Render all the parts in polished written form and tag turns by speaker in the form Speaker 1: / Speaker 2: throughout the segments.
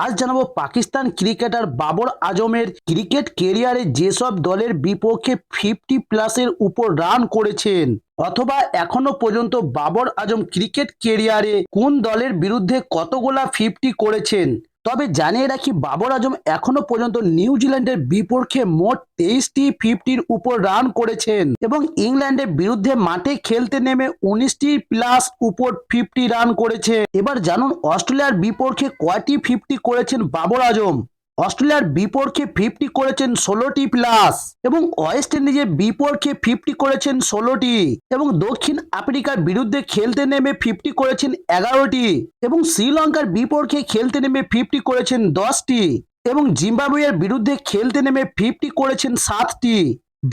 Speaker 1: আজ জানাবো পাকিস্তান ক্রিকেটার বাবর আজমের ক্রিকেট কেরিয়ারে যেসব দলের বিপক্ষে 50+ উপর রান করেছেন অথবা এখনো পর্যন্ত বাবর আজম ক্রিকেট কেরিয়ারে কোন দলের বিরুদ্ধে কতগুলা 50 করেছেন। তবে জানিয়ে রাখি, বাবর আজম এখনো পর্যন্ত নিউজিল্যান্ডের বিপক্ষে মোট 23টি 50-র উপর রান করেছেন এবং ইংল্যান্ডের বিরুদ্ধে মাঠে খেলতে নেমে 19টি প্লাস উপর 50 রান করেছে। এবার জানুন অস্ট্রেলিয়ার বিপক্ষে কয়টি 50 করেছেন বাবর আজম। অস্ট্রেলিয়ার বিপক্ষে 50 করেছেন 16টি প্লাস এবং ওয়েস্ট ইন্ডিজের বিপক্ষে 50 করেছেন 16টি এবং দক্ষিণ আফ্রিকার বিরুদ্ধে খেলতে নেমে 50 করেছেন 11টি এবং শ্রীলঙ্কার বিপক্ষে খেলতে নেমে 50 করেছেন 10টি এবং জিম্বাবুয়ের বিরুদ্ধে খেলতে নেমে 50 করেছেন 7টি।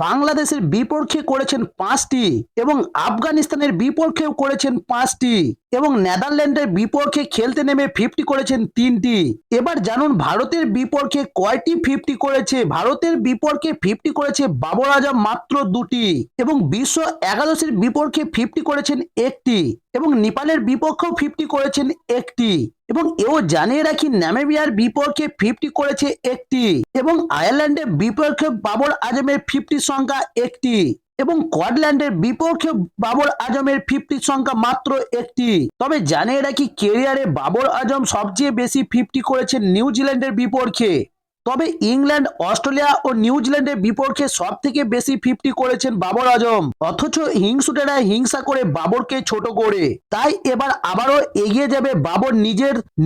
Speaker 1: বাংলাদেশের বিপক্ষে করেছেন 5টি এবং আফগানিস্তানের বিপক্ষেও করেছেন 5টি এবং নেদারল্যান্ডের বিপক্ষে খেলতে নেমে 50 করেছেন 3টি। এবার জানুন ভারতের বিপক্ষে কয়টি 50 করেছে। ভারতের বিপক্ষে 50 করেছে বাবর আজম মাত্র 2টি এবং বিশ্ব একাদশের বিপক্ষে 50 করেছেন 1টি এবং নেপালের বিপক্ষেও 50 করেছেন 1টি এবং এও জানিয়ে রাখি নামিবিয়ার বিপক্ষে 50 করেছে 1টি এবং আয়ারল্যান্ডের বিপক্ষে বাবর আজমের 50 সংখ্যা 1টি এবং স্কটল্যান্ডের বিপক্ষে বাবর আজমের 50 সংখ্যা মাত্র 1টি। তবে জানিয়ে রাখি কেরিয়ারে বাবর আজম সবচেয়ে বেশি 50 করেছেন নিউজিল্যান্ডের বিপক্ষে। তবে ইংল্যান্ড, অস্ট্রেলিয়া ও নিউজিল্যান্ডের বিপক্ষে সব থেকে বেশি 50 করেছেন বাবর আজম। অথচ হিংসুটেরা হিংসা করে বাবরকে ছোট করে, তাই এবার আবারও এগিয়ে যাবে বাবর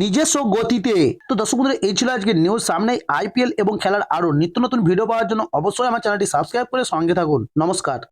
Speaker 1: নিজস্ব গতিতে। তো দর্শক বন্ধুরা, এই ছিল আজকে নিউজ। সামনে আইপিএল এবং খেলার আরো নিত্য নতুন ভিডিও পাওয়ার জন্য অবশ্যই আমার চ্যানেলটি সাবস্ক্রাইব করে সঙ্গে থাকুন। নমস্কার।